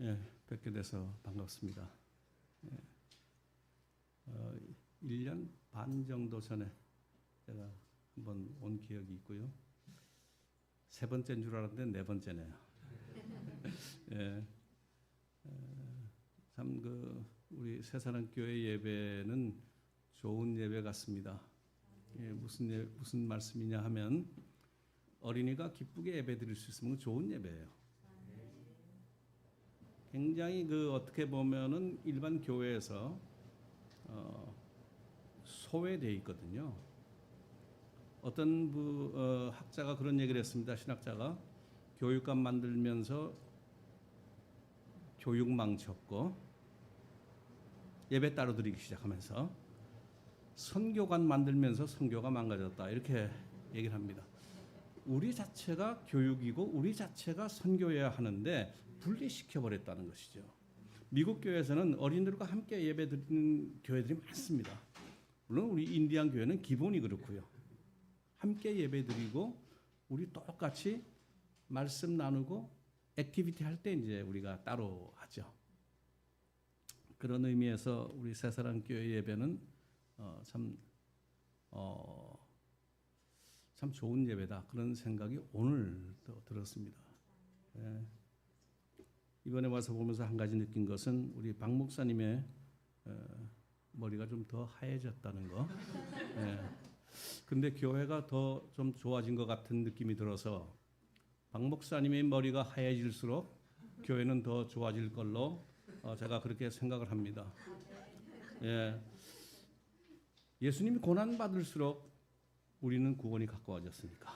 예, 뵙게 돼서 반갑습니다. 예, 1년 반 정도 전에 제가 한번 온 기억이 있고요. 세 번째인 줄 알았는데 네 번째네요. 예, 참 우리 새사랑교회 예배는 좋은 예배 같습니다. 예, 무슨 말씀이냐 하면 어린이가 기쁘게 예배 드릴 수 있으면 좋은 예배예요. 굉장히 어떻게 보면은 일반 교회에서 소외되어 있거든요. 어떤 학자가 그런 얘기를 했습니다. 신학자가 교육관 만들면서 교육 망쳤고 예배 따로 드리기 시작하면서 선교관 만들면서 선교가 망가졌다, 이렇게 얘기를 합니다. 우리 자체가 교육이고 우리 자체가 선교해야 하는데 분리시켜 버렸다는 것이죠. 미국 교회에서는 어린이들과 함께 예배 드리는 교회들이 많습니다. 물론 우리 인디안 교회는 기본이 그렇고요. 함께 예배 드리고 우리 똑같이 말씀 나누고 액티비티 할 때 이제 우리가 따로 하죠. 그런 의미에서 우리 새사랑 교회 예배는 참 좋은 예배다, 그런 생각이 오늘 또 들었습니다. 예. 이번에 와서 보면서 한 가지 느낀 것은 우리 박 목사님의 머리가 좀 더 하얘졌다는 거. 예. 근데 교회가 더 좀 좋아진 것 같은 느낌이 들어서 박 목사님의 머리가 하얘질수록 교회는 더 좋아질 걸로 제가 그렇게 생각을 합니다. 예. 예수님이 고난 받을수록 우리는 구원이 가까워졌으니까.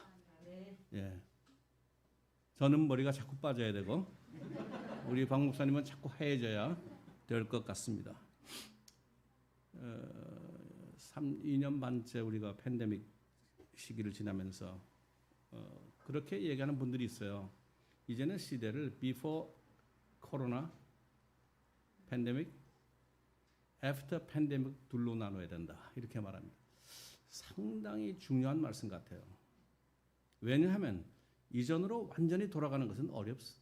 예. 저는 머리가 자꾸 빠져야 되고 우리 박 목사님은 자꾸 하얘져야 될 것 같습니다. 2년 반째 우리가 팬데믹 시기를 지나면서 그렇게 얘기하는 분들이 있어요. 이제는 시대를 before 코로나, 팬데믹, 애프터 팬데믹 둘로 나눠야 된다, 이렇게 말합니다. 상당히 중요한 말씀 같아요. 왜냐하면 이전으로 완전히 돌아가는 것은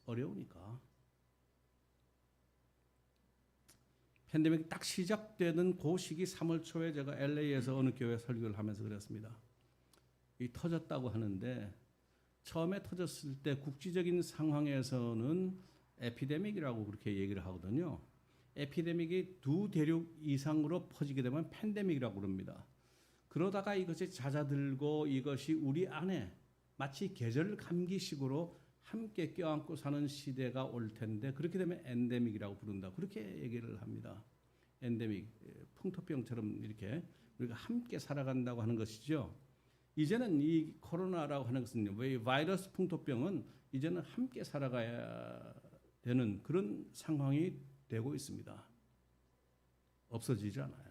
어려우니까. 팬데믹이 딱 시작되는 그 시기 3월 초에 제가 LA에서 어느 교회 설교를 하면서 그랬습니다. 이 터졌다고 하는데 처음에 터졌을 때 국지적인 상황에서는 에피데믹이라고 그렇게 얘기를 하거든요. 에피데믹이 2대륙 이상으로 퍼지게 되면 팬데믹이라고 그럽니다. 그러다가 이것이 잦아들고 이것이 우리 안에 마치 계절 감기식으로 함께 껴안고 사는 시대가 올 텐데 그렇게 되면 엔데믹이라고 부른다, 그렇게 얘기를 합니다. 엔데믹, 풍토병처럼 이렇게 우리가 함께 살아간다고 하는 것이죠. 이제는 이 코로나라고 하는 것은 왜 바이러스 풍토병은 이제는 함께 살아가야 되는 그런 상황이 되고 있습니다. 없어지지 않아요.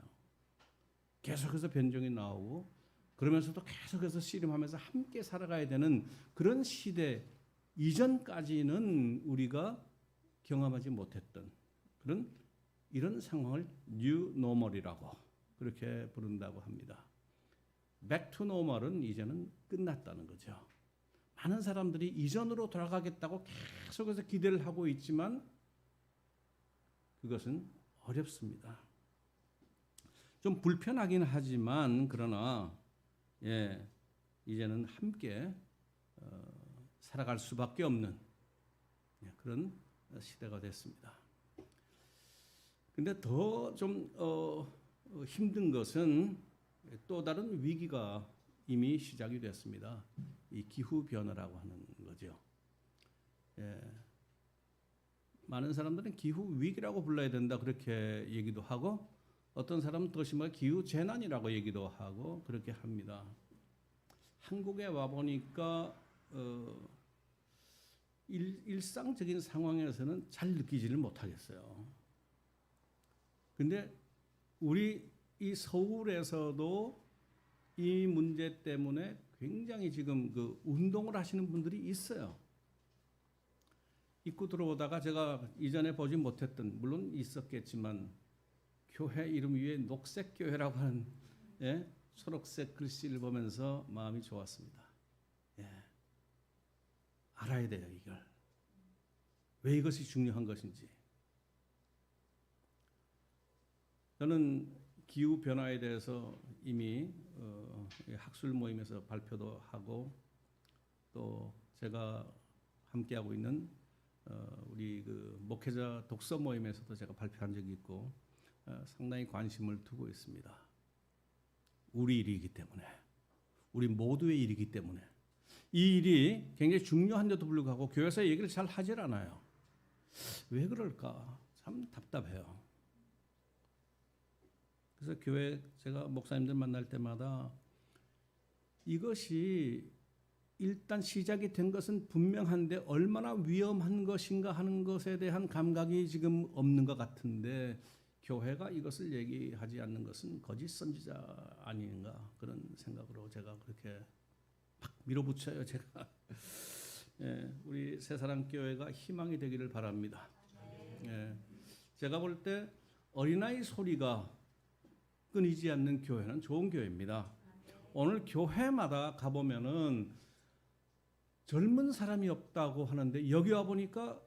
계속해서 변종이 나오고 그러면서도 계속해서 씨름하면서 함께 살아가야 되는 그런 시대 이전까지는 우리가 경험하지 못했던 그런 이런 상황을 뉴 노멀이라고 그렇게 부른다고 합니다. 백 투 노멀은 이제는 끝났다는 거죠. 많은 사람들이 이전으로 돌아가겠다고 계속해서 기대를 하고 있지만 그것은 어렵습니다. 좀 불편하긴 하지만 그러나 이제는 함께 살아갈 수밖에 없는 그런 시대가 됐습니다. 근데 더 좀 힘든 것은 또 다른 위기가 이미 시작이 됐습니다. 이 기후 변화라고 하는 거죠. 많은 사람들은 기후 위기라고 불러야 된다, 그렇게 얘기도 하고 어떤 사람은 더 심하게 기후 재난이라고 얘기도 하고 그렇게 합니다. 한국에 와 보니까 일상적인 상황에서는 잘 느끼지를 못하겠어요. 근데 우리 이 서울에서도 이 문제 때문에 굉장히 지금 운동을 하시는 분들이 있어요. 입구 들어오다가 제가 이전에 보지 못했던, 물론 있었겠지만 교회 이름 위에 녹색교회라고 하는 초록색 글씨를 보면서 마음이 좋았습니다. 알아야 돼요, 이걸. 왜 이것이 중요한 것인지. 저는 기후 변화에 대해서 이미 학술 모임에서 발표도 하고 또 제가 함께하고 있는 우리 그 목회자 독서 모임에서도 제가 발표한 적이 있고 상당히 관심을 두고 있습니다. 우리 일이기 때문에, 우리 모두의 일이기 때문에 이 일이 굉장히 중요한데도 불구하고 교회에서 얘기를 잘 하질 않아요. 왜 그럴까? 참 답답해요. 그래서 교회 제가 목사님들 만날 때마다 이것이 일단 시작이 된 것은 분명한데 얼마나 위험한 것인가 하는 것에 대한 감각이 지금 없는 것 같은데 교회가 이것을 얘기하지 않는 것은 거짓 선지자 아닌가 그런 생각으로 제가 그렇게 막 밀어붙여요. 제가 우리 새사랑교회가 희망이 되기를 바랍니다. 제가 볼 때 어린아이 소리가 끊이지 않는 교회는 좋은 교회입니다. 오늘 교회마다 가보면은 젊은 사람이 없다고 하는데 여기 와 보니까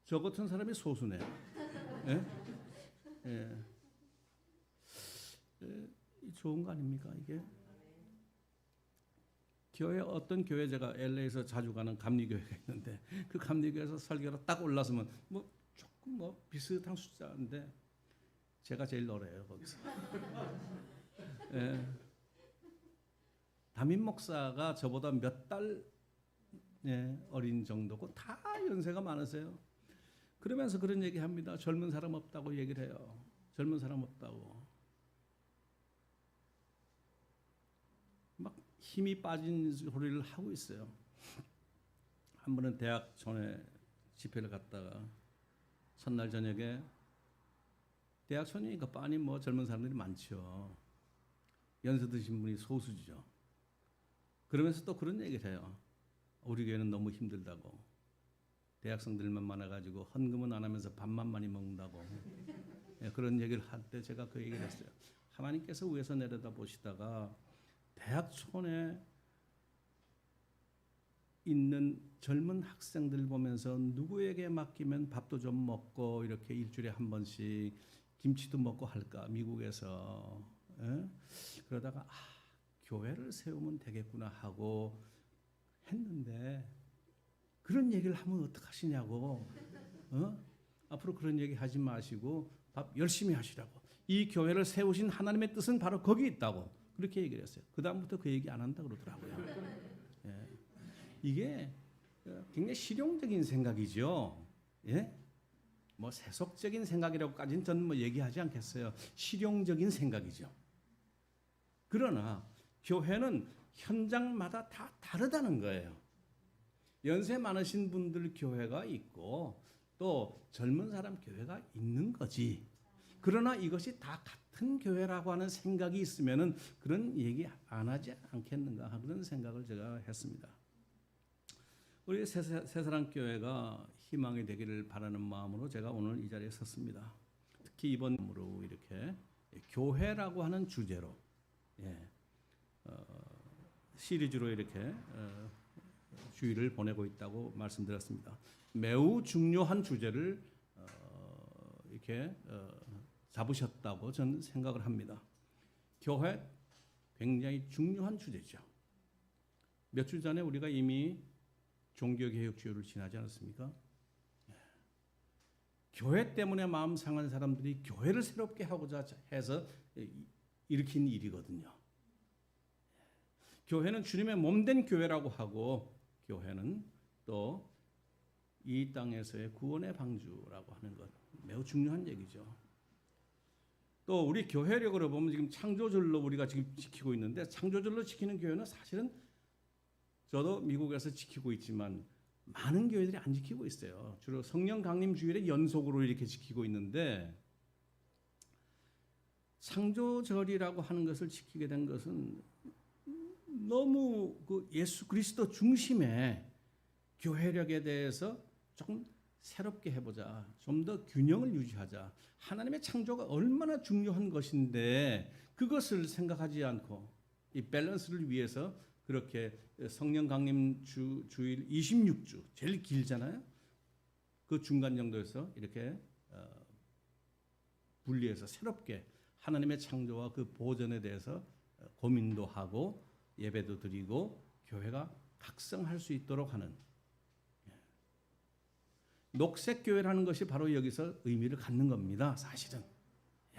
저 같은 사람이 소수네요. 좋은 거 아닙니까 이게? 교회 어떤 교회 제가 LA에서 자주 가는 감리교회가 있는데 그 감리교회에서 설교로 딱 올라서면 뭐 조금 뭐 비슷한 숫자인데 제가 제일 노래요 거기서. 담임 목사가 저보다 몇 달 어린 정도고 다 연세가 많으세요. 그러면서 그런 얘기합니다. 젊은 사람 없다고 얘기를 해요. 젊은 사람 없다고. 막 힘이 빠진 소리를 하고 있어요. 한 번은 대학 전에 집회를 갔다가 첫날 저녁에 대학 초년이니까 빤히 뭐 젊은 사람들이 많죠. 연세 드신 분이 소수죠. 그러면서 또 그런 얘기를 해요. 우리 교회는 너무 힘들다고. 대학생들만 많아가지고 헌금은 안 하면서 밥만 많이 먹는다고. 그런 얘기를 할 때 제가 그 얘기를 했어요. 하나님께서 위에서 내려다 보시다가 대학 촌에 있는 젊은 학생들 보면서 누구에게 맡기면 밥도 좀 먹고 이렇게 일주일에 한 번씩 김치도 먹고 할까 미국에서. 그러다가 교회를 세우면 되겠구나 하고 했는데 그런 얘기를 하면 어떡하시냐고. 앞으로 그런 얘기 하지 마시고 밥 열심히 하시라고. 이 교회를 세우신 하나님의 뜻은 바로 거기 있다고. 그렇게 얘기를 했어요. 그 다음부터 그 얘기 안 한다 그러더라고요. 이게 굉장히 실용적인 생각이죠. 뭐 세속적인 생각이라고까지는 저는 뭐 얘기하지 않겠어요. 실용적인 생각이죠. 그러나 교회는 현장마다 다 다르다는 거예요. 연세 많으신 분들 교회가 있고 또 젊은 사람 교회가 있는 거지. 그러나 이것이 다 같은 교회라고 하는 생각이 있으면은 그런 얘기 안 하지 않겠는가 그런 생각을 제가 했습니다. 우리 새사랑교회가 희망이 되기를 바라는 마음으로 제가 오늘 이 자리에 섰습니다. 특히 이번으로 이렇게 교회라고 하는 주제로 시리즈로 이렇게 주의를 보내고 있다고 말씀드렸습니다. 매우 중요한 주제를 이렇게 잡으셨다고 저는 생각을 합니다. 교회 굉장히 중요한 주제죠. 몇 주 전에 우리가 이미 종교개혁 주요를 지나지 않았습니까? 교회 때문에 마음 상한 사람들이 교회를 새롭게 하고자 해서 일으킨 일이거든요. 교회는 주님의 몸된 교회라고 하고 교회는 또 이 땅에서의 구원의 방주라고 하는 것 매우 중요한 얘기죠. 또 우리 교회력으로 보면 지금 창조절로 우리가 지금 지키고 있는데 창조절로 지키는 교회는 사실은 저도 미국에서 지키고 있지만 많은 교회들이 안 지키고 있어요. 주로 성령 강림 주일에 연속으로 이렇게 지키고 있는데 창조절이라고 하는 것을 지키게 된 것은 너무 그 예수 그리스도 중심의 교회력에 대해서 조금 새롭게 해보자. 좀 더 균형을 유지하자. 하나님의 창조가 얼마나 중요한 것인데 그것을 생각하지 않고 이 밸런스를 위해서 그렇게 성령 강림 주일 26주 제일 길잖아요. 그 중간 정도에서 이렇게 분리해서 새롭게 하나님의 창조와 그 보존에 대해서 고민도 하고 예배도 드리고 교회가 각성할 수 있도록 하는 녹색 교회라는 것이 바로 여기서 의미를 갖는 겁니다. 사실은.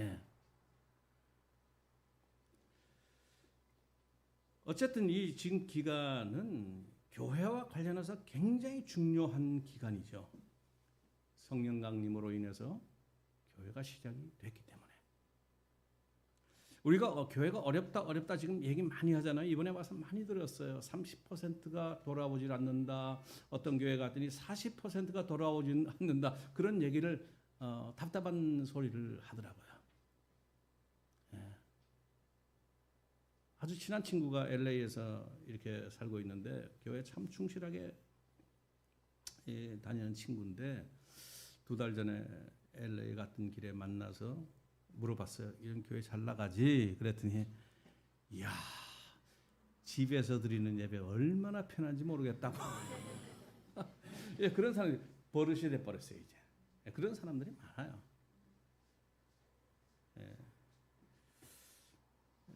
예. 어쨌든 이 지금 기간은 교회와 관련해서 굉장히 중요한 기간이죠. 성령 강림으로 인해서 교회가 시작이 됐기 때문에. 우리가 교회가 어렵다 지금 얘기 많이 하잖아요. 이번에 와서 많이 들었어요. 30%가 돌아오질 않는다. 어떤 교회 갔더니 40%가 돌아오질 않는다. 그런 얘기를 답답한 소리를 하더라고요. 예. 아주 친한 친구가 LA에서 이렇게 살고 있는데 교회 참 충실하게 다니는 친구인데 2달 전에 LA 같은 길에 만나서 물어봤어요. 이런 교회 잘 나가지? 그랬더니 이야 집에서 드리는 예배 얼마나 편한지 모르겠다고. 예, 그런 사람이 버릇이 돼버렸어요 이제. 예, 그런 사람들이 많아요. 예.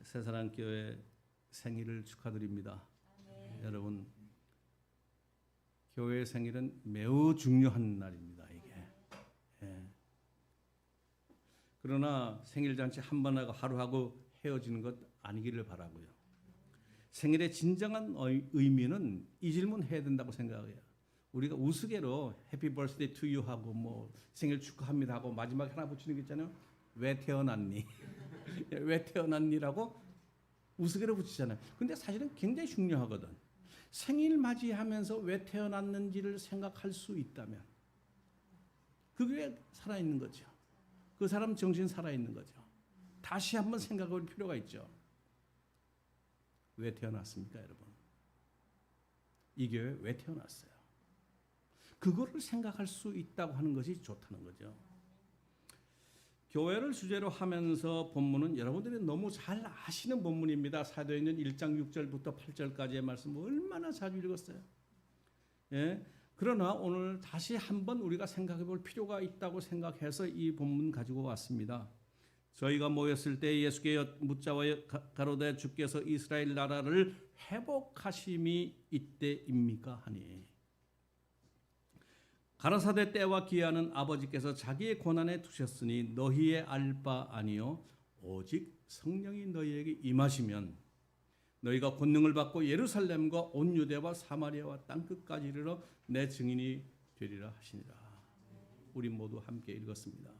새사랑교회 생일을 축하드립니다. 여러분 교회 생일은 매우 중요한 날입니다. 이게. 예. 그러나 생일잔치 한 번 하고 하루 하고 헤어지는 것 아니기를 바라고요. 생일의 진정한 의미는 이 질문 해야 된다고 생각해요. 우리가 우스개로 해피 버스데이 투 유 하고 뭐 생일 축하합니다 하고 마지막에 하나 붙이는 게 있잖아요. 왜 태어났니? 왜 태어났니라고 우스개로 붙이잖아요. 근데 사실은 굉장히 중요하거든. 생일 맞이하면서 왜 태어났는지를 생각할 수 있다면 그게 살아있는 거죠. 그 사람 정신 살아있는 거죠. 다시 한번 생각해 볼 필요가 있죠. 왜 태어났습니까, 여러분? 이 교회 왜 태어났어요? 그거를 생각할 수 있다고 하는 것이 좋다는 거죠. 교회를 주제로 하면서 본문은 여러분들이 너무 잘 아시는 본문입니다. 사도행전 1장 6절부터 8절까지의 말씀 얼마나 자주 읽었어요. 예? 그러나 오늘 다시 한번 우리가 생각해 볼 필요가 있다고 생각해서 이 본문 가지고 왔습니다. 저희가 모였을 때 예수께 묻자와 가로되 주께서 이스라엘 나라를 회복하심이 이때입니까 하니 가라사대 때와 기한은 아버지께서 자기의 권한에 두셨으니 너희의 알 바 아니요 오직 성령이 너희에게 임하시면 너희가 권능을 받고 예루살렘과 온 유대와 사마리아와 땅끝까지 이르러 내 증인이 되리라 하시니라. 우리 모두 함께 읽었습니다.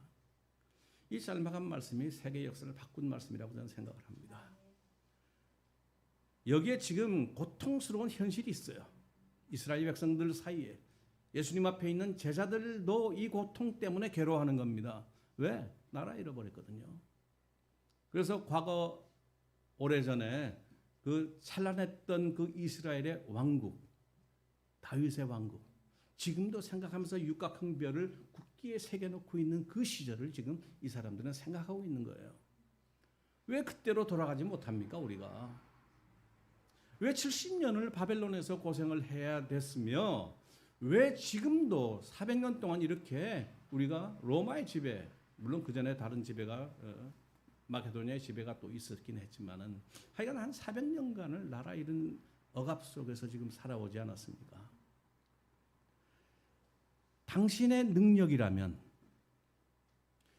이 짤막한 말씀이 세계 역사를 바꾼 말씀이라고 저는 생각을 합니다. 여기에 지금 고통스러운 현실이 있어요. 이스라엘 백성들 사이에 예수님 앞에 있는 제자들도 이 고통 때문에 괴로워하는 겁니다. 왜? 나라 잃어버렸거든요. 그래서 과거 오래전에 그 찬란했던 그 이스라엘의 왕국, 다윗의 왕국, 지금도 생각하면서 육각형별을 굳게 새겨놓고 있는 그 시절을 지금 이 사람들은 생각하고 있는 거예요. 왜 그때로 돌아가지 못합니까, 우리가? 왜 70년을 바벨론에서 고생을 해야 됐으며 왜 지금도 400년 동안 이렇게 우리가 로마의 지배, 물론 그 전에 다른 지배가 마케도니아의 지배가 또 있었긴 했지만은 하여간 한 400년간을 나라 잃은 억압 속에서 지금 살아오지 않았습니까? 당신의 능력이라면,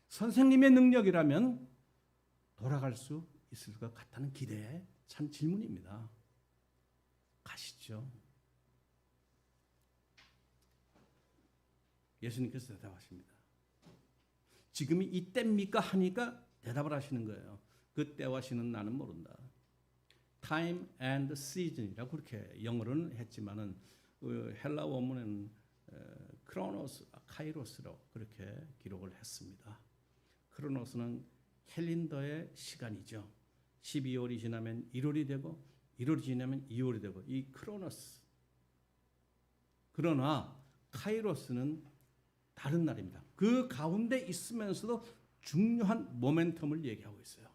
선생님의 능력이라면 돌아갈 수 있을 것 같다는 기대에 찬 질문입니다. 가시죠. 예수님께서 대답하십니다. 지금이 이때입니까? 하니까 대답을 하시는 거예요. 그 때와 시는 나는 모른다. Time and season이라고 그렇게 영어로는 했지만은 헬라 원문에는 크로노스, 카이로스로 그렇게 기록을 했습니다. 크로노스는 캘린더의 시간이죠. 12월이 지나면 1월이 되고 1월이 지나면 2월이 되고 이 크로노스. 그러나 카이로스는 다른 날입니다. 그 가운데 있으면서도 중요한 모멘텀을 얘기하고 있어요.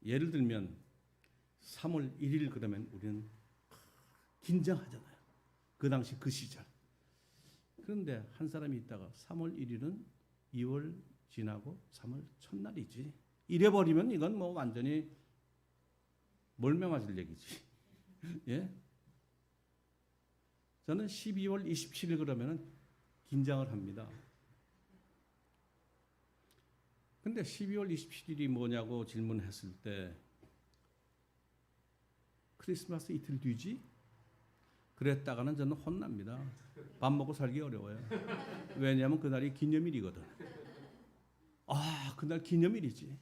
예를 들면 3월 1일 그러면 우리는 긴장하잖아요. 그 당시 그 시절. 그런데 한 사람이 있다가 3월 1일은 2월 지나고 3월 첫날이지. 이래버리면 이건 뭐 완전히 몰명하실 얘기지. 예? 저는 12월 27일 그러면은 긴장을 합니다. 근데 12월 27일이 뭐냐고 질문했을 때 크리스마스 이틀 뒤지? 그랬다가는 저는 혼납니다. 밥 먹고 살기 어려워요. 왜냐하면 그날이 기념일이거든. 아, 그날 기념일이지.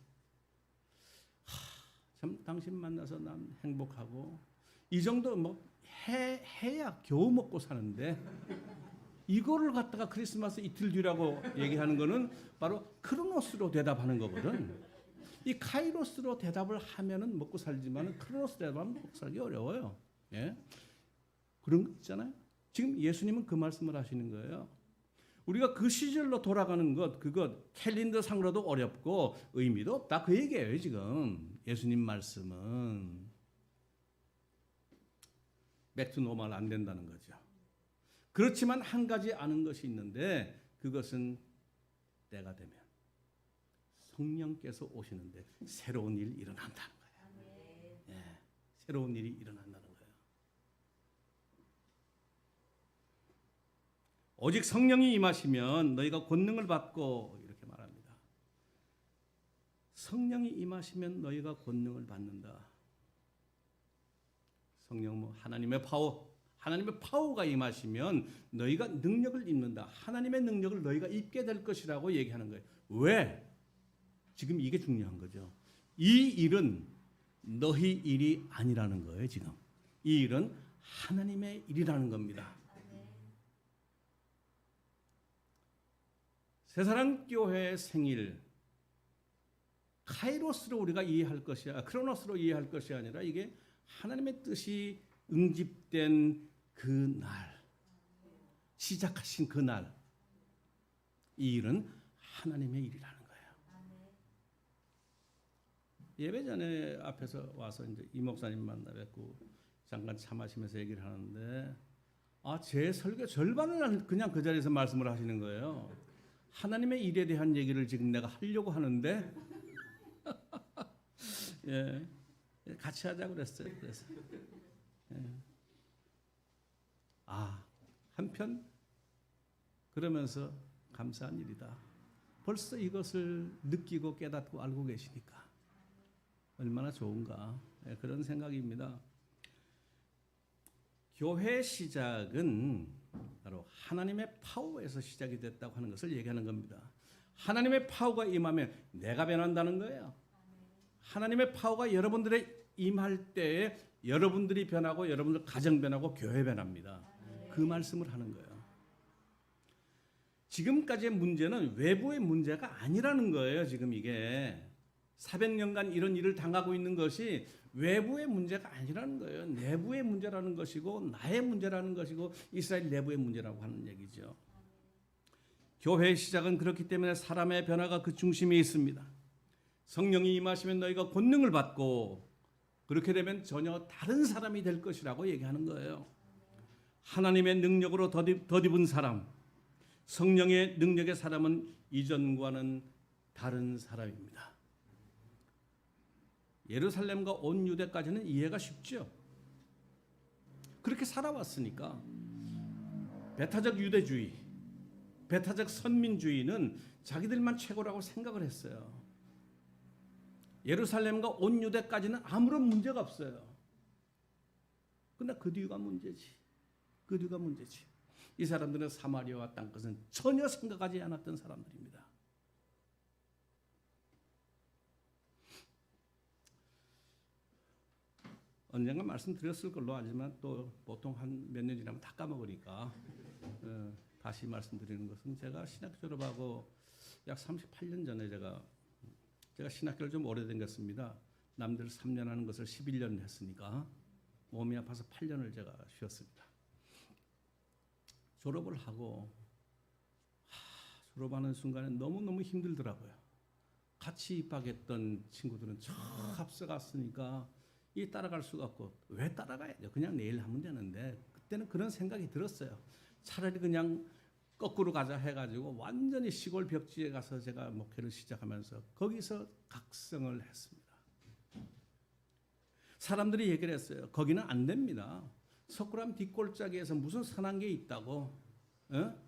참 당신 만나서 난 행복하고 이 정도 뭐 해야 겨우 먹고 사는데 이거를 갖다가 크리스마스 이틀 뒤라고 얘기하는 거는 바로 크로노스로 대답하는 거거든. 이 카이로스로 대답을 하면은 먹고 살지만 크로노스 대답하면 먹고 살기 어려워요. 예? 그런 거 있잖아요. 지금 예수님은 그 말씀을 하시는 거예요. 우리가 그 시절로 돌아가는 것, 그것 캘린더 상으로도 어렵고 의미도 없다. 그 얘기예요, 지금. 예수님 말씀은. 백투 노멀 안 된다는 거죠. 그렇지만 한 가지 아는 것이 있는데 그것은 때가 되면 성령께서 오시는데 새로운 일이 일어난다는 거예요. 예, 새로운 일이 일어난다는 거예요. 오직 성령이 임하시면 너희가 권능을 받고 이렇게 말합니다. 성령이 임하시면 너희가 권능을 받는다. 성령 뭐 하나님의 파워가 임하시면 너희가 능력을 입는다. 하나님의 능력을 너희가 입게 될 것이라고 얘기하는 거예요. 왜? 지금 이게 중요한 거죠. 이 일은 너희 일이 아니라는 거예요, 지금. 이 일은 하나님의 일이라는 겁니다. 새사랑교회의 생일 카이로스로 우리가 이해할 것이야, 크로노스로 이해할 것이 아니라 이게 하나님의 뜻이 응집된 그 날, 시작하신 그 날, 이 일은 하나님의 일이라는 거예요. 예배 전에 앞에서 와서 이제 이 목사님 만나 뵙고 잠깐 차 마시면서 얘기를 하는데, 제 설교 절반을 그냥 그 자리에서 말씀을 하시는 거예요. 하나님의 일에 대한 얘기를 지금 내가 하려고 하는데, 예, 같이 하자고 그랬어요. 그래서. 예. 한편 그러면서 감사한 일이다. 벌써 이것을 느끼고 깨닫고 알고 계시니까 얼마나 좋은가. 예, 그런 생각입니다. 교회 시작은 바로 하나님의 파워에서 시작이 됐다고 하는 것을 얘기하는 겁니다. 하나님의 파워가 임하면 내가 변한다는 거예요. 하나님의 파워가 여러분들의 임할 때에 여러분들이 변하고 여러분들 가정 변하고 교회 변합니다. 그 말씀을 하는 거예요. 지금까지의 문제는 외부의 문제가 아니라는 거예요. 지금 이게 400년간 이런 일을 당하고 있는 것이 외부의 문제가 아니라는 거예요. 내부의 문제라는 것이고 나의 문제라는 것이고 이스라엘 내부의 문제라고 하는 얘기죠. 교회의 시작은 그렇기 때문에 사람의 변화가 그 중심에 있습니다. 성령이 임하시면 너희가 권능을 받고 그렇게 되면 전혀 다른 사람이 될 것이라고 얘기하는 거예요. 하나님의 능력으로 덧입은 사람, 성령의 능력의 사람은 이전과는 다른 사람입니다. 예루살렘과 온 유대까지는 이해가 쉽죠. 그렇게 살아왔으니까. 배타적 유대주의, 배타적 선민주의는 자기들만 최고라고 생각을 했어요. 예루살렘과 온 유대까지는 아무런 문제가 없어요. 그러나 그 뒤가 문제지. 그 뒤가 문제지. 이 사람들은 사마리아와 땅끝은 전혀 생각하지 않았던 사람들입니다. 언젠가 말씀드렸을 걸로 알지만 또 보통 한 몇 년 지나면 다 까먹으니까 다시 말씀드리는 것은 제가 신학 졸업하고 약 38년 전에 제가 신학교를 좀 오래된 것입니다. 남들 3년 하는 것을 11년 했으니까 몸이 아파서 8년을 제가 쉬었습니다. 졸업을 하고 졸업하는 순간에 너무너무 힘들더라고요. 같이 입학했던 친구들은 저 앞서갔으니까 이 따라갈 수가 없고 왜 따라가야죠? 그냥 내일 하면 되는데 그때는 그런 생각이 들었어요. 차라리 그냥 거꾸로 가자 해가지고 완전히 시골 벽지에 가서 제가 목회를 시작하면서 거기서 각성을 했습니다. 사람들이 얘기를 했어요. 거기는 안 됩니다. 석굴암 뒷골짜기에서 무슨 선한 게 있다고, 어?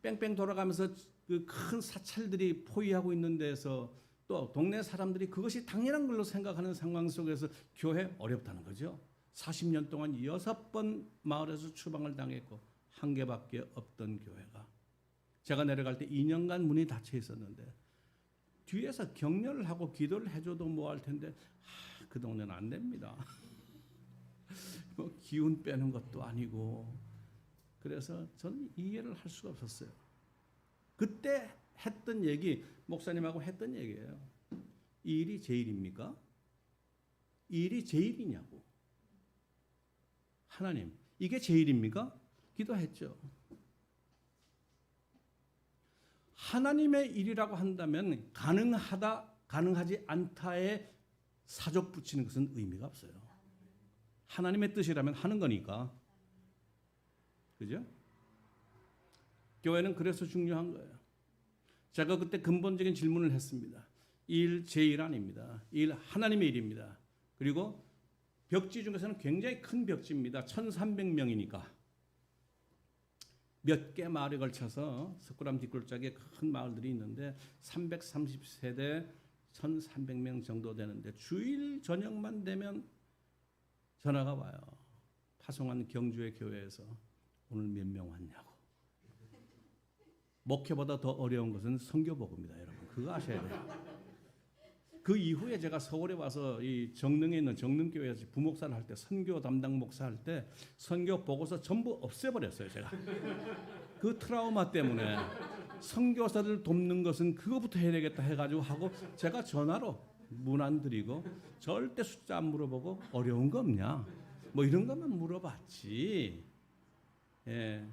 뺑뺑 돌아가면서 그 큰 사찰들이 포위하고 있는 데서 또 동네 사람들이 그것이 당연한 걸로 생각하는 상황 속에서 교회 어렵다는 거죠. 40년 동안 6번 마을에서 추방을 당했고 한 개밖에 없던 교회가, 제가 내려갈 때 2년간 문이 닫혀 있었는데 뒤에서 격려를 하고 기도를 해줘도 뭐 할 텐데 그 동네는 안 됩니다. 뭐 기운 빼는 것도 아니고, 그래서 저는 이해를 할 수가 없었어요. 그때 했던 얘기, 목사님하고 했던 얘기예요. 이 일이 제 일입니까? 이 일이 제 일이냐고. 하나님, 이게 제 일입니까? 기도했죠. 하나님의 일이라고 한다면 가능하지 않다에 사족 붙이는 것은 의미가 없어요. 하나님의 뜻이라면 하는 거니까. 그죠? 교회는 그래서 중요한 거예요. 제가 그때 근본적인 질문을 했습니다. 이 일 제 일 아닙니다. 이 일 하나님의 일입니다. 그리고 벽지 중에서는 굉장히 큰 벽지입니다. 1300명이니까. 몇 개 마을에 걸쳐서 석굴암 뒷골짜기에 큰 마을들이 있는데 330세대 1300명 정도 되는데 주일 저녁만 되면 전화가 와요. 파송한 경주의 교회에서 오늘 몇 명 왔냐고. 목회보다 더 어려운 것은 선교복음입니다, 여러분. 그거 아셔야 돼요. 그 이후에 제가 서울에 와서 이 정릉에 있는 정릉교회에서 부목사를 할 때, 선교 담당 목사 할 때 선교 보고서 전부 없애버렸어요, 제가. 그 트라우마 때문에 선교사를 돕는 것은 그거부터 해야 되겠다 해가지고 하고, 제가 전화로 문 안 드리고 절대 숫자 안 물어보고 어려운 거 없냐 뭐 이런 것만 물어봤지. 예.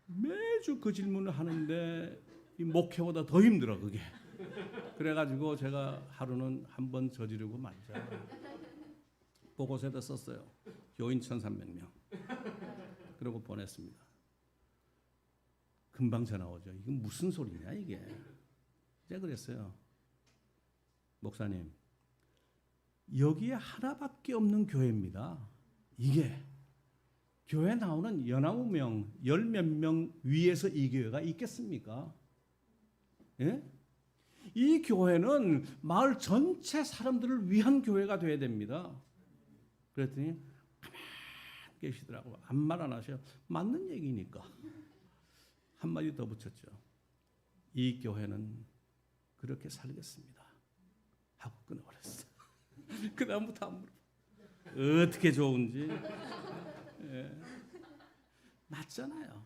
매주 그 질문을 하는데 이 목회보다 더 힘들어 그게. 그래가지고 제가 하루는 한번 저지르고 말자. 보고서에다 썼어요. 교인 1300명. 그러고 보냈습니다. 금방 전화 오죠. 이건 무슨 소리냐 이게. 제가 그랬어요. 목사님, 여기에 하나밖에 없는 교회입니다. 이게 교회 나오는 19명, 10몇 명 위에서 이 교회가 있겠습니까? 예? 이 교회는 마을 전체 사람들을 위한 교회가 돼야 됩니다. 그랬더니 가만히 계시더라고요. 아무 말 안 하셔요. 맞는 얘기니까. 한마디 더 붙였죠. 이 교회는 그렇게 살겠습니다. 하고 끊어버렸어요. 그 다음부터 안 물어봐. 어떻게 좋은지. 예. 맞잖아요.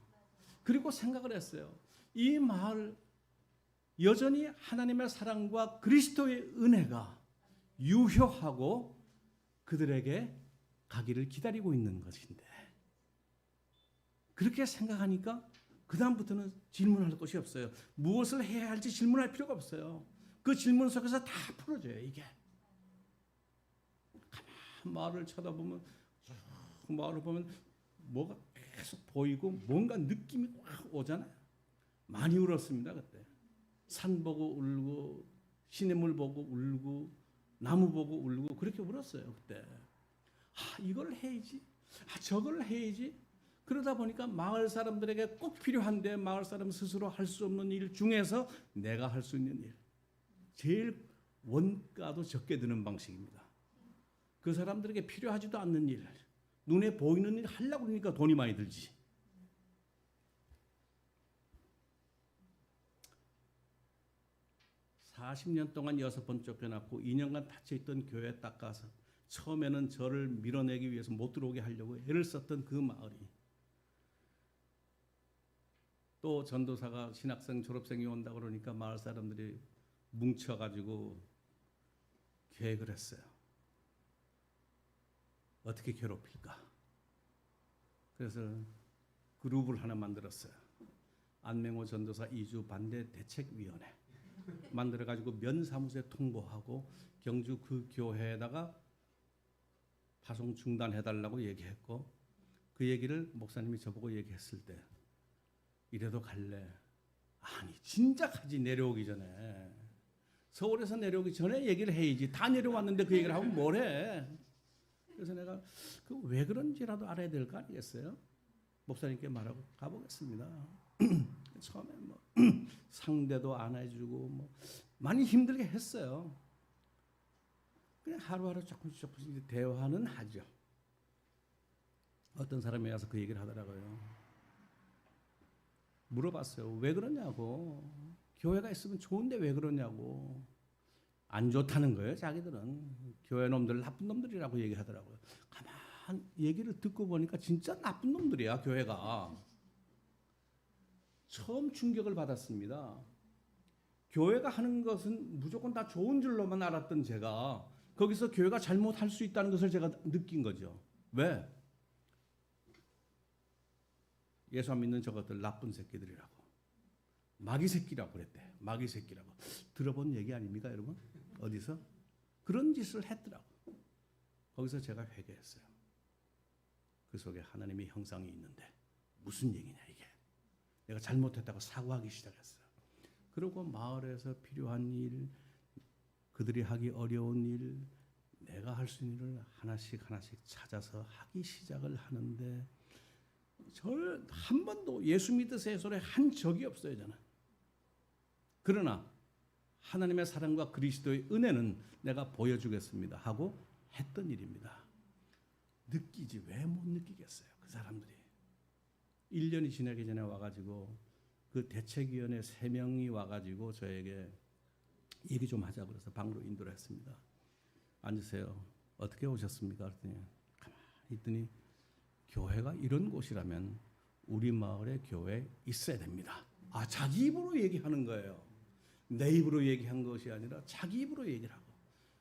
그리고 생각을 했어요. 이 마을 여전히 하나님의 사랑과 그리스도의 은혜가 유효하고 그들에게 가기를 기다리고 있는 것인데, 그렇게 생각하니까 그 다음부터는 질문할 것이 없어요. 무엇을 해야 할지 질문할 필요가 없어요. 그 질문 속에서 다 풀어져요. 이게 가만 마을을 쳐다보면, 마을을 보면 뭐가 계속 보이고 뭔가 느낌이 확 오잖아요. 많이 울었습니다 그때. 산 보고 울고 시냇물 보고 울고 나무 보고 울고 그렇게 울었어요 그때. 이걸 해야지, 저걸 해야지. 그러다 보니까 마을 사람들에게 꼭 필요한데 마을 사람 스스로 할 수 없는 일 중에서 내가 할 수 있는 일, 제일 원가도 적게 드는 방식입니다. 그 사람들에게 필요하지도 않는 일, 눈에 보이는 일 하려고 그러니까 돈이 많이 들지. (40년) 동안 6번 쫓겨났고 2년간 닫혀있던 교회에 딱 가서 처음에는 저를 밀어내기 위해서 못 들어오게 하려고 애를 썼던 그 마을이, 또 전도사가 신학생 졸업생이 온다 그러니까 마을 사람들이 뭉쳐가지고 계획을 했어요. 어떻게 괴롭힐까? 그래서 그룹을 하나 만들었어요. 안맹호 전도사 이주 반대 대책위원회 만들어가지고 면사무소에 통보하고 경주 그 교회에다가 파송 중단해달라고 얘기했고, 그 얘기를 목사님이 저보고 얘기했을 때 이래도 갈래? 아니 진작 하지 내려오기 전에. 서울에서 내려오기 전에 얘기를 해야지. 다 내려왔는데 그 얘기를 하면 뭘 해? 그래서 내가 그 왜 그런지라도 알아야 될 거 아니겠어요? 목사님께 말하고 가보겠습니다. 처음에 뭐 상대도 안 해주고 뭐 많이 힘들게 했어요. 그냥 하루하루 조금씩 대화는 하죠. 어떤 사람이 와서 그 얘기를 하더라고요. 물어봤어요. 왜 그러냐고. 교회가 있으면 좋은데 왜 그러냐고. 안 좋다는 거예요. 자기들은. 교회 놈들 나쁜 놈들이라고 얘기하더라고요. 가만 얘기를 듣고 보니까 진짜 나쁜 놈들이야. 교회가. 처음 충격을 받았습니다. 교회가 하는 것은 무조건 다 좋은 줄로만 알았던 제가 거기서 교회가 잘못할 수 있다는 것을 제가 느낀 거죠. 왜? 예수 안 믿는 저것들 나쁜 새끼들이라고. 마귀 새끼라고 그랬대. 마귀 새끼라고. 들어본 얘기 아닙니까, 여러분? 어디서? 그런 짓을 했더라고. 거기서 제가 회개했어요. 그 속에 하나님의 형상이 있는데 무슨 얘기냐 이게. 내가 잘못했다고 사과하기 시작했어요. 그리고 마을에서 필요한 일, 그들이 하기 어려운 일, 내가 할 수 있는 일을 하나씩 찾아서 하기 시작을 하는데 저를 한 번도 예수 믿으세요 소리 한 적이 없어요, 저는. 그러나 하나님의 사랑과 그리스도의 은혜는 내가 보여주겠습니다 하고 했던 일입니다. 느끼지 왜 못 느끼겠어요, 그 사람들이. 1년이 지나기 전에 와가지고 그 대책위원회 3명이 와가지고 저에게 얘기 좀 하자 그래서 방으로 인도를 했습니다. 앉으세요. 어떻게 오셨습니까? 그랬더니 가만히 있더니 교회가 이런 곳이라면 우리 마을에 교회 있어야 됩니다. 아, 자기 입으로 얘기하는 거예요. 내 입으로 얘기한 것이 아니라 자기 입으로 얘기를 하고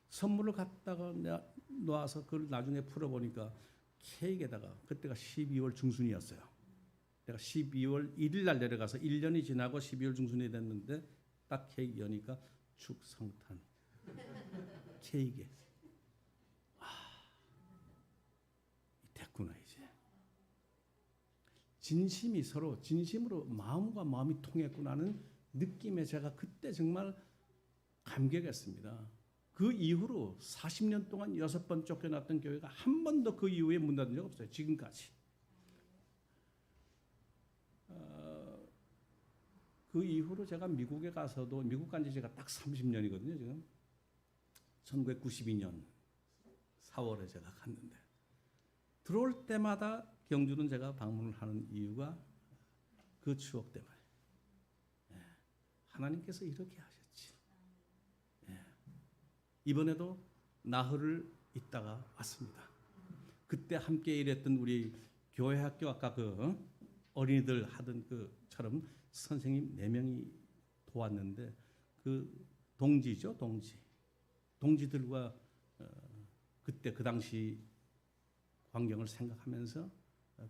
선물을 갖다가 내가 놔서 그걸 나중에 풀어보니까 케이크에다가 그때가 12월 중순이었어요. 내가 12월 1일 날 내려가서 1년이 지나고 12월 중순이 됐는데 딱 케이크 여니까 축성탄 케이크에 됐구나 이제. 진심이 서로 진심으로 마음과 마음이 통했구나는 느낌에 제가 그때 정말 감격했습니다. 그 이후로 40년 동안 6번 쫓겨났던 교회가 한 번도 그 이후에 문 닫은 적 없어요. 지금까지. 그 이후로 제가 미국에 가서도 미국 간 지 제가 딱 30년이거든요. 지금 1992년 4월에 제가 갔는데 들어올 때마다 경주는 제가 방문을 하는 이유가 그 추억 때문에. 하나님께서 이렇게 하셨지. 이번에도 나흘을 있다가 왔습니다. 그때 함께 일했던 우리 교회 학교 아까 그 어린이들 하던 그처럼 선생님 4명이 도왔는데 그 동지죠, 동지들과 그때 그 당시 광경을 생각하면서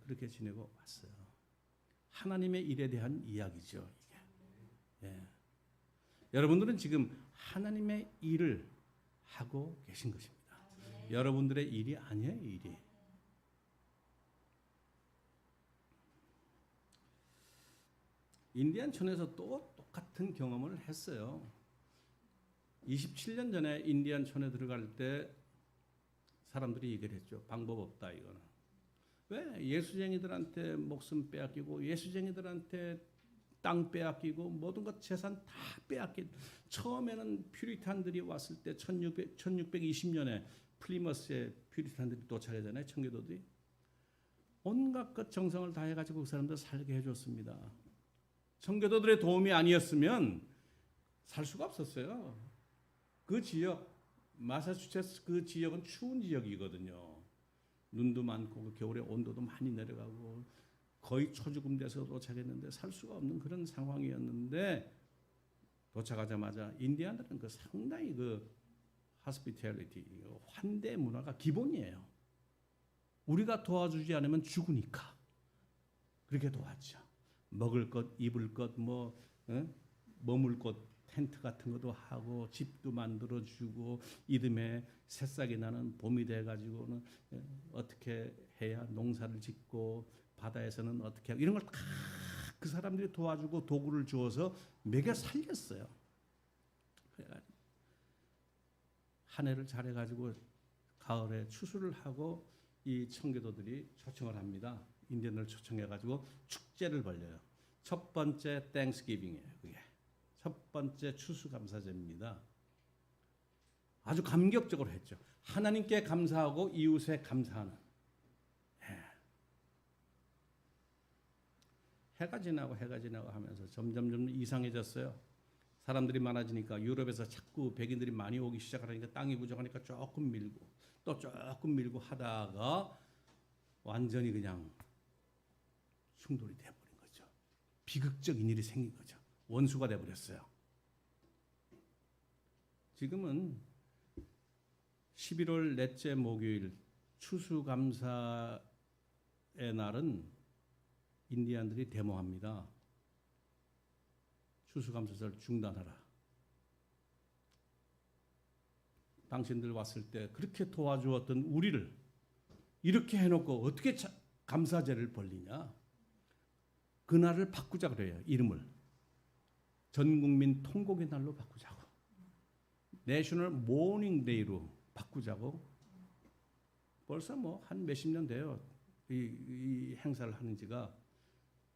그렇게 지내고 왔어요. 하나님의 일에 대한 이야기죠, 이게. 여러분들은 지금 하나님의 일을 하고 계신 것입니다. 여러분들의 일이 아니에요, 일이. 인디안촌에서 또 똑같은 경험을 했어요. 27년 전에 인디안촌에 들어갈 때 사람들이 얘기를 했죠. 방법 없다 이거는. 왜? 예수쟁이들한테 목숨 빼앗기고 예수쟁이들한테 땅 빼앗기고 모든 것 재산 다 빼앗긴. 처음에는 퓨리탄들이 왔을 때 1620년에 플리머스에 퓨리탄들이 도착하잖아요. 청교도들이. 온갖 것 정성을 다해가지고 그 사람들 살게 해줬습니다. 청교도들의 도움이 아니었으면 살 수가 없었어요. 그 지역, 마사추세츠 그 지역은 추운 지역이거든요. 눈도 많고 겨울에 온도도 많이 내려가고 거의 초죽음 돼서 도착했는데 살 수가 없는 그런 상황이었는데 도착하자마자 인디안들은 그 상당히 그 hospitality, 환대 문화가 기본이에요. 우리가 도와주지 않으면 죽으니까 그렇게 도왔죠. 먹을 것, 입을 것, 머물 것 텐트 같은 것도 하고 집도 만들어주고 이듬해 새싹이 나는 봄이 돼가지고는 어떻게 해야 농사를 짓고 바다에서는 어떻게 하고 이런 걸 다 그 사람들이 도와주고 도구를 주어서 먹여 살렸어요. 그래가지고 한 해를 잘해가지고 가을에 추수를 하고 이 청교도들이 초청을 합니다. 인디언을 초청해가지고 축제를 벌려요. 첫 번째 땡스기빙이에요. 그게 첫 번째 추수감사제입니다. 아주 감격적으로 했죠. 하나님께 감사하고 이웃에 감사하는. 해가 지나고 하면서 점점 이상해졌어요. 사람들이 많아지니까 유럽에서 자꾸 백인들이 많이 오기 시작하니까 땅이 부족하니까 조금 밀고 또 조금 밀고 하다가 완전히 그냥 충돌이 돼버린 거죠. 비극적인 일이 생긴 거죠. 원수가 돼버렸어요. 지금은 11월 넷째 목요일 추수감사의 날은 인디안들이 데모합니다. 추수감사절 중단하라. 당신들 왔을 때 그렇게 도와주었던 우리를 이렇게 해놓고 어떻게 감사제를 벌리냐. 그날을 바꾸자 그래요. 이름을. 전국민 통곡의 날로 바꾸자고. 내셔널 모닝 데이로 바꾸자고. 벌써 뭐 한 몇십 년 돼요. 이 행사를 하는 지가.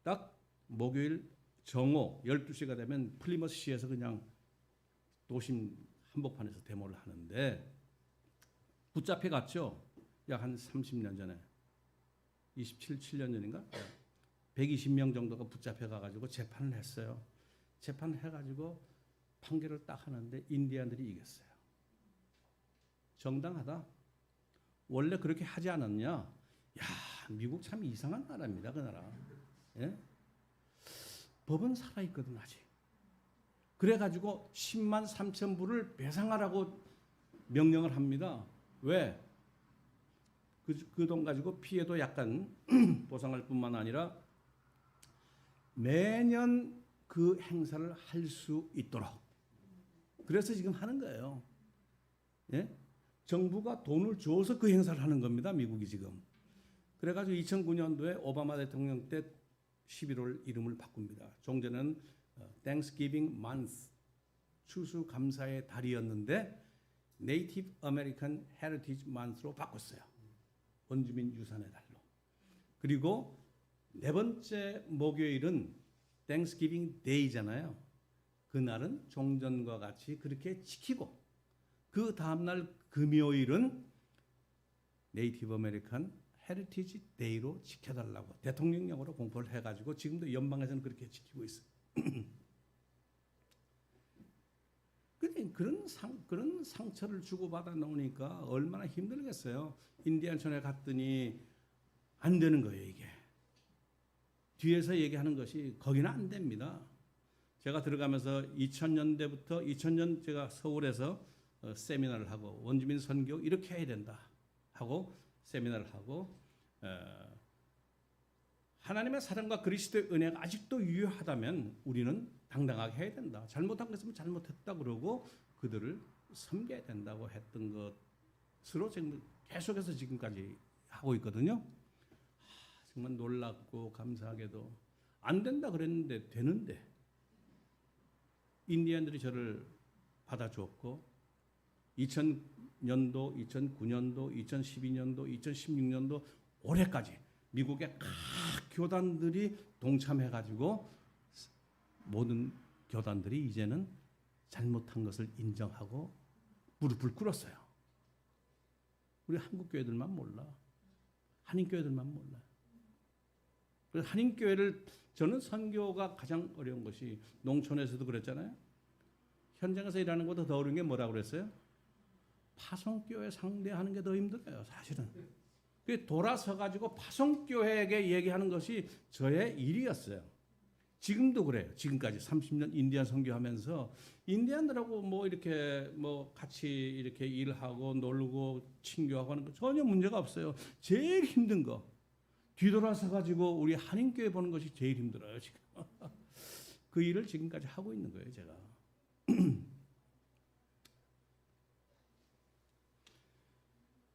딱 목요일 정오 12시가 되면 플리머스시에서 그냥 도심 한복판에서 데모를 하는데 붙잡혀 갔죠. 약 한 30년 전에 7년 전인가 120명 정도가 붙잡혀 가가지고 재판을 했어요. 재판을 해가지고 판결을 딱 하는데 인디안들이 이겼어요. 정당하다. 원래 그렇게 하지 않았냐? 야, 미국 참 이상한 나라입니다. 그 나라. 예? 법은 살아있거든 아직. 그래가지고 10만 3천 불을 배상하라고 명령을 합니다. 왜? 그 돈 가지고 피해도 약간 보상할 뿐만 아니라 매년 그 행사를 할 수 있도록. 그래서 지금 하는 거예요. 예? 정부가 돈을 줘서 그 행사를 하는 겁니다. 미국이 지금. 그래가지고 2009년도에 오바마 대통령 때 11월 이름을 바꿉니다. 종전에는 Thanksgiving Month, 추수감사의 달이었는데 Native American Heritage Month로 바꿨어요. 원주민 유산의 달로. 그리고 네 번째 목요일은 Thanksgiving Day잖아요. 그날은 종전과 같이 그렇게 지키고 그 다음날 금요일은 Native American 헤리티지 데이로 지켜달라고 대통령령으로 공포를 해가지고 지금도 연방에서는 그렇게 지키고 있어요. 그런 상처를 주고받아 놓으니까 얼마나 힘들겠어요. 인디안촌에 갔더니 안 되는 거예요 이게. 뒤에서 얘기하는 것이 거기는 안 됩니다. 제가 들어가면서 2000년대부터 2000년 제가 서울에서 세미나를 하고 원주민 선교 이렇게 해야 된다 하고 세미나를 하고 하나님의 사랑과 그리스도의 은혜가 아직도 유효하다면 우리는 당당하게 해야 된다. 잘못한 것은 잘못했다 그러고 그들을 섬겨야 된다고 했던 것으로 지금 계속해서 지금까지 하고 있거든요. 정말 놀랍고 감사하게도 안 된다 그랬는데 되는데 인디언들이 저를 받아주었고 2000년도, 2009년도, 2012년도, 2016년도 올해까지 미국의 각 교단들이 동참해가지고 모든 교단들이 이제는 잘못한 것을 인정하고 무릎을 꿇었어요. 우리 한국 교회들만 몰라. 한인교회들만 몰라. 그래서 한인교회를 저는 선교가 가장 어려운 것이 농촌에서도 그랬잖아요. 현장에서 일하는 것보다 더 어려운 게 뭐라고 그랬어요? 파송교회 상대하는 게 더 힘들어요, 사실은. 돌아서 가지고 파송교회에게 얘기하는 것이 저의 일이었어요. 지금도 그래요. 지금까지 30년 인디안 선교하면서 인디안들하고 뭐 이렇게 뭐 같이 이렇게 일하고 놀고 친교하고 하는 거 전혀 문제가 없어요. 제일 힘든 거 뒤돌아서 가지고 우리 한인교회 보는 것이 제일 힘들어요, 지금. 그 일을 지금까지 하고 있는 거예요, 제가.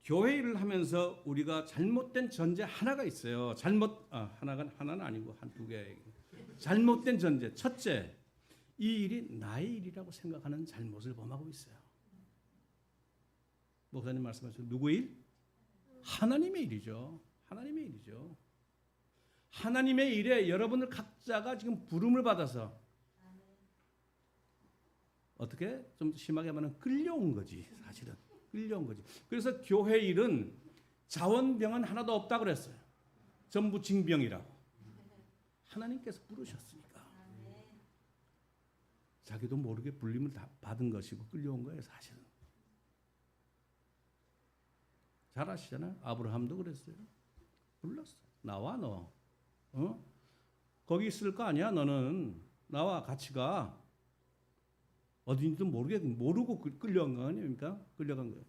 교회 일을 하면서 우리가 잘못된 전제 하나가 있어요. 하나는 아니고 한 두 개. 잘못된 전제. 첫째, 이 일이 나의 일이라고 생각하는 잘못을 범하고 있어요. 목사님 말씀하신 누구의 일? 하나님의 일이죠. 하나님의 일이죠. 하나님의 일에 여러분들 각자가 지금 부름을 받아서 어떻게 좀 심하게 말하면 끌려온 거지, 사실은. 끌려온 거지. 그래서 교회 일은 자원병은 하나도 없다 그랬어요. 전부 징병이라고. 하나님께서 부르셨으니까. 자기도 모르게 불림을 다 받은 것이고 끌려온 거예요, 사실은. 잘 아시잖아요. 아브라함도 그랬어요. 불렀어. 나와 너. 거기 있을 거 아니야. 너는 나와 같이 가. 어딘지도 모르고 끌려간 거 아닙니까? 끌려간 거예요.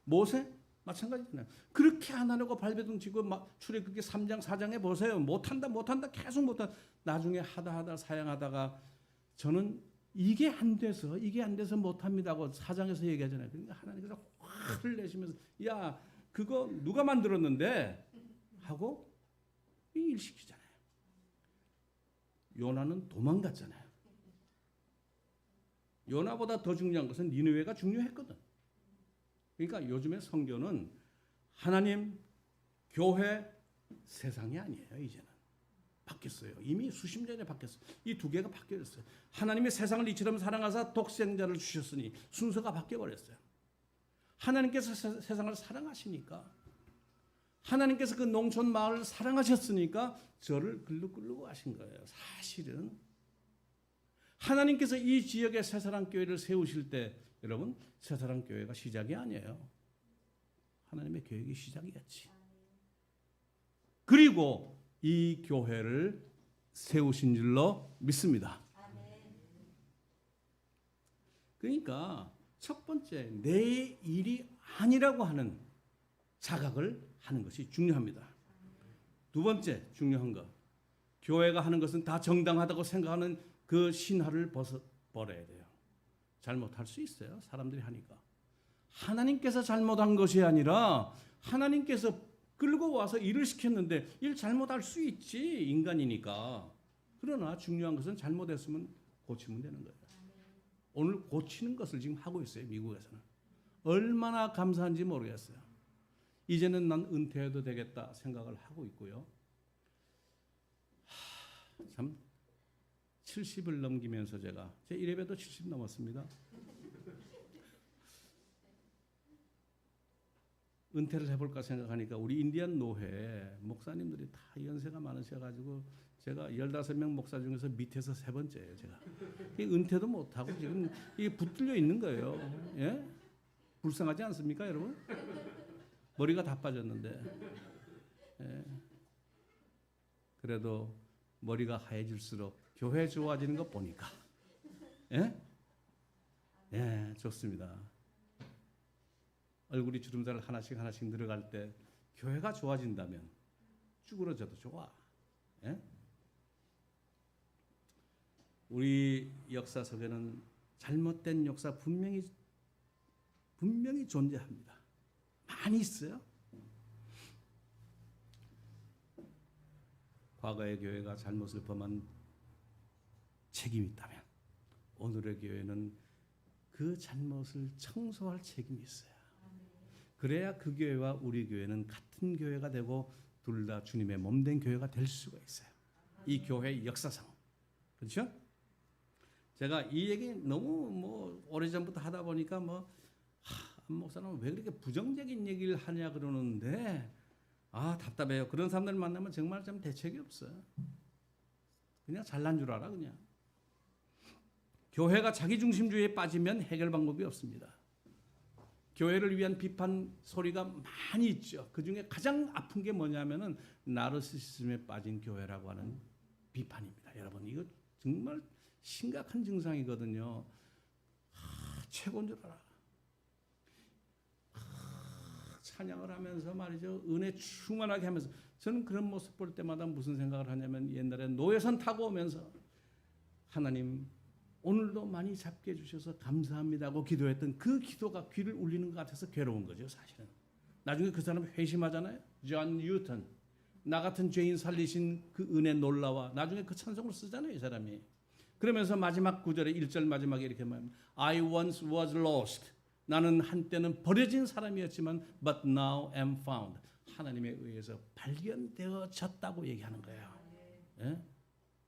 모세 마찬가지잖아요. 그렇게 안 하려고 발버둥 치고 막 출애굽기 3장 4장에 보세요. 못한다 계속 못한다. 나중에 하다 사양하다가 저는 이게 안 돼서 못합니다고 4장에서 얘기하잖아요. 그러니까 하나님께서 화를 내시면서 야 그거 누가 만들었는데 하고 일시키잖아요. 요나는 도망갔잖아요. 요나보다 더 중요한 것은 니느웨가 중요했거든. 그러니까 요즘에 성교는 하나님, 교회, 세상이 아니에요. 이제는 바뀌었어요. 이미 수십 년에 바뀌었어요. 이 두 개가 바뀌었어요. 하나님의 세상을 이처럼 사랑하사 독생자를 주셨으니 순서가 바뀌어버렸어요. 하나님께서 세상을 사랑하시니까, 하나님께서 그 농촌 마을을 사랑하셨으니까 저를 끌고 가신 거예요. 사실은 하나님께서 이 지역에 새사랑교회를 세우실 때 여러분 새사랑교회가 시작이 아니에요. 하나님의 계획이 시작이었지. 그리고 이 교회를 세우신 줄로 믿습니다. 그러니까 첫 번째 내 일이 아니라고 하는 자각을 하는 것이 중요합니다. 두 번째 중요한 것, 교회가 하는 것은 다 정당하다고 생각하는 그 신화를 버려야 돼요. 잘못할 수 있어요. 사람들이 하니까. 하나님께서 잘못한 것이 아니라 하나님께서 끌고 와서 일을 시켰는데 일 잘못할 수 있지. 인간이니까. 그러나 중요한 것은 잘못했으면 고치면 되는 거예요. 오늘 고치는 것을 지금 하고 있어요. 미국에서는. 얼마나 감사한지 모르겠어요. 이제는 난 은퇴해도 되겠다 생각을 하고 있고요. 참 70을 넘기면서 제 1회도 70 넘었습니다. 은퇴를 해볼까 생각하니까 우리 인디안 노회 목사님들이 다 연세가 많으셔가지고 제가 15명 목사 중에서 밑에서 세 번째예요. 제가 은퇴도 못하고 지금 이게 붙들려 있는 거예요. 예? 불쌍하지 않습니까 여러분? 머리가 다 빠졌는데 예. 그래도 머리가 하얘질수록 교회 좋아지는 거 보니까 예? 예, 좋습니다. 얼굴이 주름살 하나씩 늘어갈 때 교회가 좋아진다면 쭈그러져도 좋아. 예? 우리 역사 속에는 잘못된 역사 분명히 존재합니다. 많이 있어요. 과거의 교회가 잘못을 범한 책임이 있다면 오늘의 교회는 그 잘못을 청소할 책임이 있어요. 그래야 그 교회와 우리 교회는 같은 교회가 되고 둘 다 주님의 몸된 교회가 될 수가 있어요. 이 교회의 역사상. 그렇죠? 제가 이 얘기 너무 오래전부터 하다 보니까 한 목사는 왜 그렇게 부정적인 얘기를 하냐 그러는데 답답해요. 그런 사람들 만나면 정말 좀 대책이 없어요. 그냥 잘난 줄 알아 그냥. 교회가 자기중심주의에 빠지면 해결 방법이 없습니다. 교회를 위한 비판 소리가 많이 있죠. 그중에 가장 아픈 게 뭐냐면은 나르시시즘에 빠진 교회라고 하는 비판입니다. 여러분 이거 정말 심각한 증상이거든요. 최고인 줄 알아. 찬양을 하면서 말이죠. 은혜 충만하게 하면서 저는 그런 모습 볼 때마다 무슨 생각을 하냐면 옛날에 노예선 타고 오면서 하나님 오늘도 많이 잡게 해주셔서 감사합니다고 기도했던 그 기도가 귀를 울리는 것 같아서 괴로운 거죠, 사실은. 나중에 그 사람이 회심하잖아요. 존 뉴턴, 나 같은 죄인 살리신 그 은혜 놀라와, 나중에 그 찬송을 쓰잖아요, 이 사람이. 그러면서 마지막 구절에 1절 마지막에 이렇게 말합니다. I once was lost. 나는 한때는 버려진 사람이었지만 but now am found. 하나님에 의해서 발견되어졌다고 얘기하는 거예요. 예?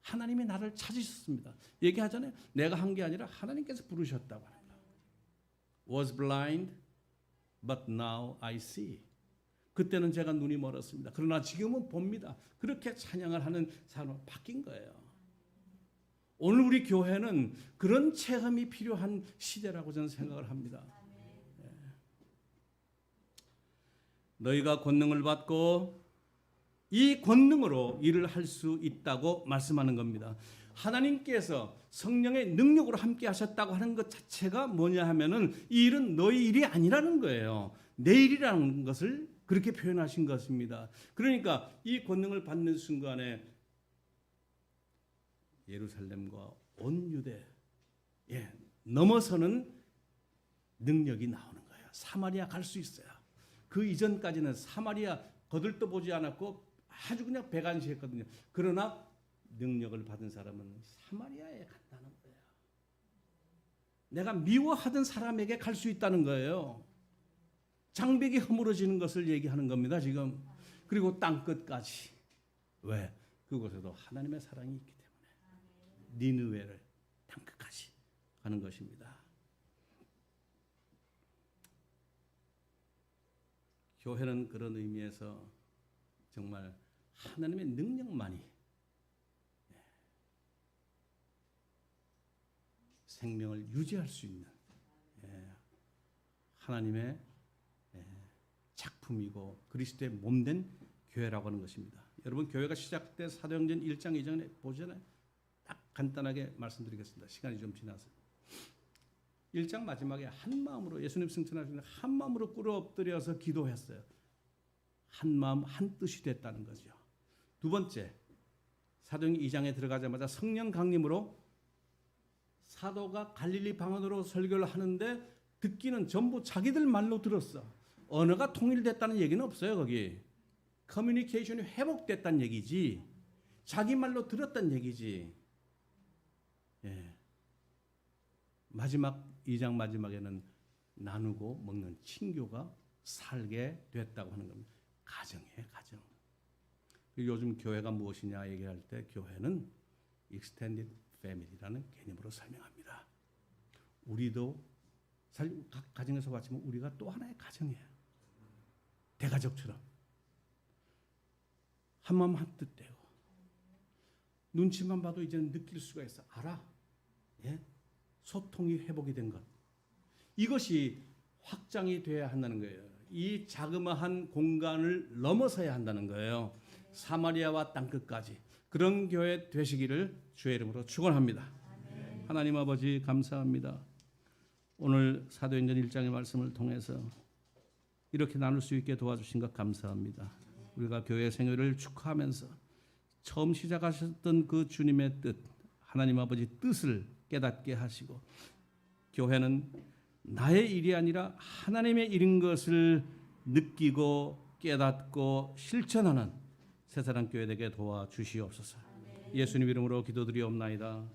하나님이 나를 찾으셨습니다. 얘기하잖아요. 내가 한 게 아니라 하나님께서 부르셨다고 하는 거예요. Was blind but now I see. 그때는 제가 눈이 멀었습니다. 그러나 지금은 봅니다. 그렇게 찬양을 하는 사람으로 바뀐 거예요. 오늘 우리 교회는 그런 체험이 필요한 시대라고 저는 생각을 합니다. 예. 너희가 권능을 받고 이 권능으로 일을 할 수 있다고 말씀하는 겁니다. 하나님께서 성령의 능력으로 함께 하셨다고 하는 것 자체가 뭐냐 하면은 이 일은 너희 일이 아니라는 거예요. 내 일이라는 것을 그렇게 표현하신 것입니다. 그러니까 이 권능을 받는 순간에 예루살렘과 온 유대 넘어서는 능력이 나오는 거예요. 사마리아 갈 수 있어요. 그 이전까지는 사마리아 거들떠 보지 않았고 아주 그냥 배관시했거든요. 그러나 능력을 받은 사람은 사마리아에 간다는 거예요. 내가 미워하던 사람에게 갈 수 있다는 거예요. 장벽이 허물어지는 것을 얘기하는 겁니다, 지금. 그리고 땅 끝까지. 왜? 그곳에도 하나님의 사랑이 있기 때문에. 니느웨를 땅 끝까지 가는 것입니다. 교회는 그런 의미에서 정말 하나님의 능력만이 생명을 유지할 수 있는 하나님의 작품이고 그리스도의 몸된 교회라고 하는 것입니다. 여러분, 교회가 시작된 사도행전 1장 2장에 보잖아요. 딱 간단하게 말씀드리겠습니다. 시간이 좀 지나서. 1장 마지막에 한 마음으로 예수님 승천하시는 한 마음으로 꿇어 엎드려서 기도했어요. 한 마음 한 뜻이 됐다는 거죠. 두 번째, 사도행전 2장에 들어가자마자 성령 강림으로 사도가 갈릴리 방언으로 설교를 하는데 듣기는 전부 자기들 말로 들었어. 언어가 통일됐다는 얘기는 없어요. 거기 커뮤니케이션이 회복됐다는 얘기지 자기 말로 들었다는 얘기지. 마지막 2장 마지막에는 나누고 먹는 친교가 살게 됐다고 하는 겁니다. 가정이에요, 가정. 요즘 교회가 무엇이냐 얘기할 때 교회는 extended family라는 개념으로 설명합니다. 우리도 각 가정에서 봤지만 우리가 또 하나의 가정이에요. 대가족처럼 한마음 한뜻 되고 눈치만 봐도 이제는 느낄 수가 있어. 알아. 소통이 회복이 된 것. 이것이 확장이 돼야 한다는 거예요. 이 자그마한 공간을 넘어서야 한다는 거예요. 사마리아와 땅끝까지. 그런 교회 되시기를 주의 이름으로 축원합니다. 하나님 아버지 감사합니다. 오늘 사도행전 1장의 말씀을 통해서 이렇게 나눌 수 있게 도와주신 것 감사합니다. 우리가 교회 생활을 축하하면서 처음 시작하셨던 그 주님의 뜻, 하나님 아버지 뜻을 깨닫게 하시고 교회는 나의 일이 아니라 하나님의 일인 것을 느끼고 깨닫고 실천하는 새사랑교회 되게 도와주시옵소서. 예수님 이름으로 기도드리옵나이다.